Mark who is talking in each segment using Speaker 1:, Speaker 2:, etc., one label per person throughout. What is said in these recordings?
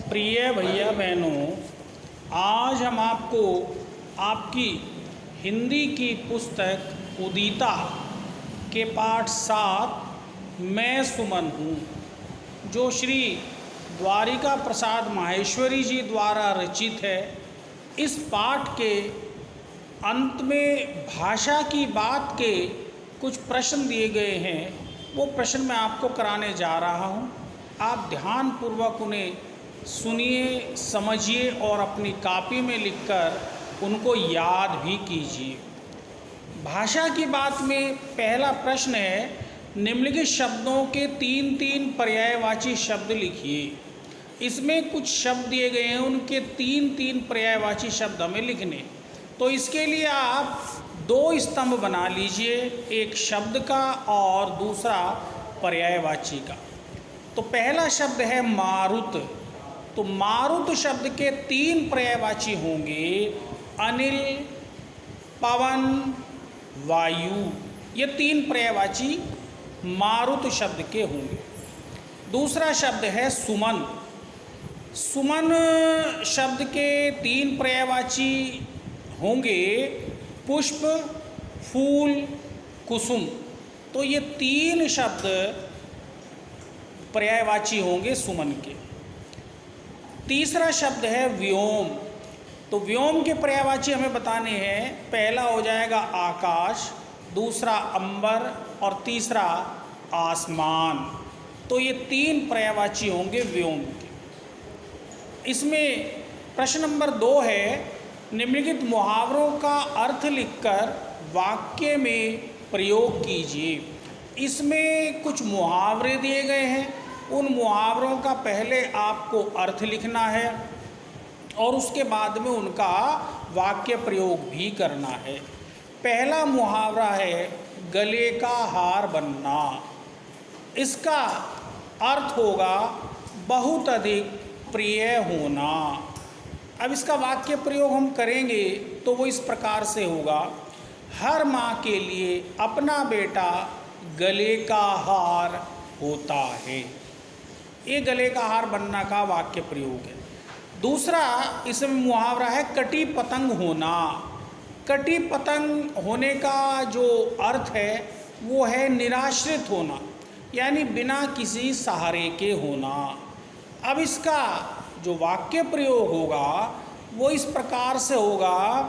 Speaker 1: प्रिय भैया बहनों, आज हम आपको आपकी हिंदी की पुस्तक उदिता के पाठ 7 मैं सुमन हूँ, जो श्री द्वारिका प्रसाद माहेश्वरी जी द्वारा रचित है। इस पाठ के अंत में भाषा की बात के कुछ प्रश्न दिए गए हैं। वो प्रश्न मैं आपको कराने जा रहा हूँ। आप ध्यानपूर्वक उन्हें सुनिए, समझिए और अपनी कॉपी में लिखकर उनको याद भी कीजिए। भाषा की बात में पहला प्रश्न है, निम्नलिखित शब्दों के 3 पर्यायवाची शब्द लिखिए। इसमें कुछ शब्द दिए गए हैं, उनके 3 पर्यायवाची शब्द हमें लिखने। तो इसके लिए आप 2 स्तंभ बना लीजिए, एक शब्द का और दूसरा पर्यायवाची का। तो पहला शब्द है मारुत। तो मारुत शब्द के 3 पर्यायवाची होंगे, अनिल, पवन, वायु। ये 3 पर्यायवाची मारुत शब्द के होंगे। दूसरा शब्द है सुमन। सुमन शब्द के 3 पर्यायवाची होंगे, पुष्प, फूल, कुसुम। तो ये 3 शब्द पर्यायवाची होंगे सुमन के। तीसरा शब्द है व्योम। तो व्योम के पर्यायवाची हमें बताने हैं। पहला हो जाएगा आकाश, दूसरा अंबर और तीसरा आसमान। तो ये 3 पर्यायवाची होंगे व्योम के। इसमें प्रश्न नंबर 2 है, निम्नलिखित मुहावरों का अर्थ लिखकर वाक्य में प्रयोग कीजिए। इसमें कुछ मुहावरे दिए गए हैं। उन मुहावरों का पहले आपको अर्थ लिखना है और उसके बाद में उनका वाक्य प्रयोग भी करना है। पहला मुहावरा है गले का हार बनना। इसका अर्थ होगा बहुत अधिक प्रिय होना। अब इसका वाक्य प्रयोग हम करेंगे तो वो इस प्रकार से होगा, हर माँ के लिए अपना बेटा गले का हार होता है। ये गले का हार बनना का वाक्य प्रयोग है। दूसरा इसमें मुहावरा है कटी पतंग होना। कटी पतंग होने का जो अर्थ है वो है निराश्रित होना, यानी बिना किसी सहारे के होना। अब इसका जो वाक्य प्रयोग होगा वो इस प्रकार से होगा,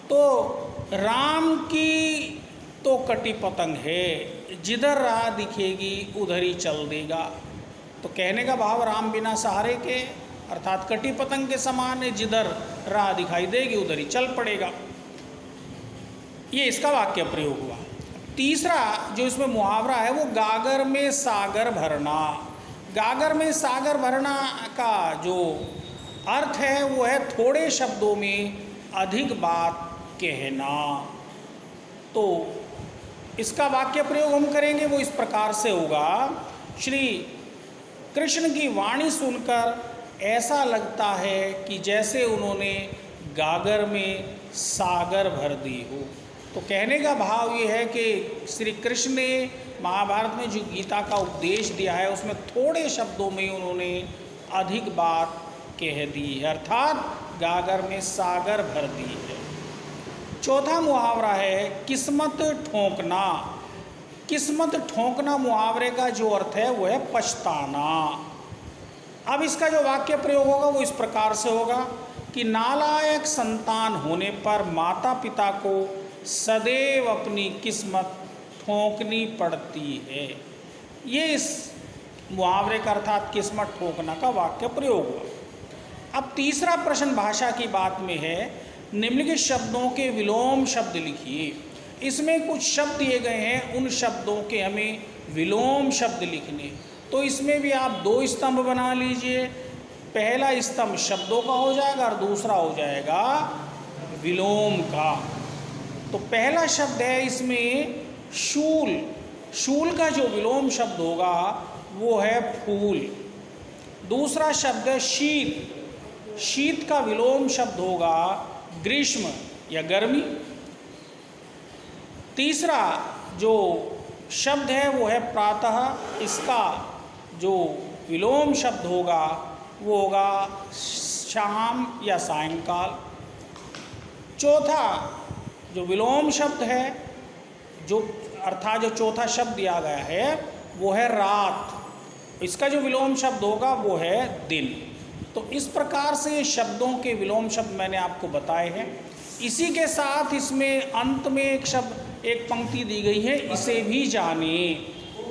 Speaker 1: तो राम की तो कटी पतंग है, जिधर राह दिखेगी उधर ही चल देगा। तो कहने का भाव राम बिना सहारे के अर्थात कटी पतंग के समान है, जिधर राह दिखाई देगी उधर ही चल पड़ेगा। ये इसका वाक्य प्रयोग हुआ। तीसरा जो इसमें मुहावरा है वो गागर में सागर भरना। गागर में सागर भरना का जो अर्थ है वो है थोड़े शब्दों में अधिक बात कहना। तो इसका वाक्य प्रयोग हम करेंगे वो इस प्रकार से होगा, श्री कृष्ण की वाणी सुनकर ऐसा लगता है कि जैसे उन्होंने गागर में सागर भर दी हो। तो कहने का भाव ये है कि श्री कृष्ण ने महाभारत में जो गीता का उपदेश दिया है उसमें थोड़े शब्दों में उन्होंने अधिक बात कह दी है, अर्थात गागर में सागर भर दी है। चौथा मुहावरा है किस्मत ठोंकना। किस्मत ठोंकना मुहावरे का जो अर्थ है वो है पछताना। अब इसका जो वाक्य प्रयोग होगा वो इस प्रकार से होगा कि नालायक संतान होने पर माता पिता को सदैव अपनी किस्मत ठोंकनी पड़ती है। ये इस मुहावरे का अर्थात किस्मत ठोंकना का वाक्य प्रयोग हुआ। अब तीसरा प्रश्न भाषा की बात में है, निम्नलिखित शब्दों के विलोम शब्द लिखिए। इसमें कुछ शब्द दिए गए हैं, उन शब्दों के हमें विलोम शब्द लिखने। तो इसमें भी आप 2 स्तंभ बना लीजिए। पहला स्तंभ शब्दों का हो जाएगा और दूसरा हो जाएगा विलोम का। तो पहला शब्द है इसमें शूल। शूल का जो विलोम शब्द होगा वो है फूल। दूसरा शब्द है शीत। शीत का विलोम शब्द होगा ग्रीष्म या गर्मी। तीसरा जो शब्द है वो है प्रातः। इसका जो विलोम शब्द होगा वो होगा शाम या सायंकाल। चौथा जो विलोम शब्द है, जो अर्थात जो चौथा शब्द दिया गया है वो है रात। इसका जो विलोम शब्द होगा वो है दिन। तो इस प्रकार से शब्दों के विलोम शब्द मैंने आपको बताए हैं। इसी के साथ इसमें अंत में एक शब्द, एक पंक्ति दी गई है, इसे भी जाने।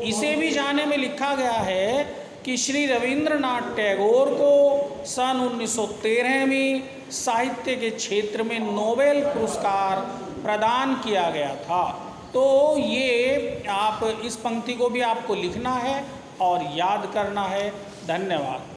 Speaker 1: इसे भी जाने में लिखा गया है कि श्री रविंद्रनाथ टैगोर को सन 1913 में साहित्य के क्षेत्र में नोबेल पुरस्कार प्रदान किया गया था। तो ये आप इस पंक्ति को भी आपको लिखना है और याद करना है। धन्यवाद।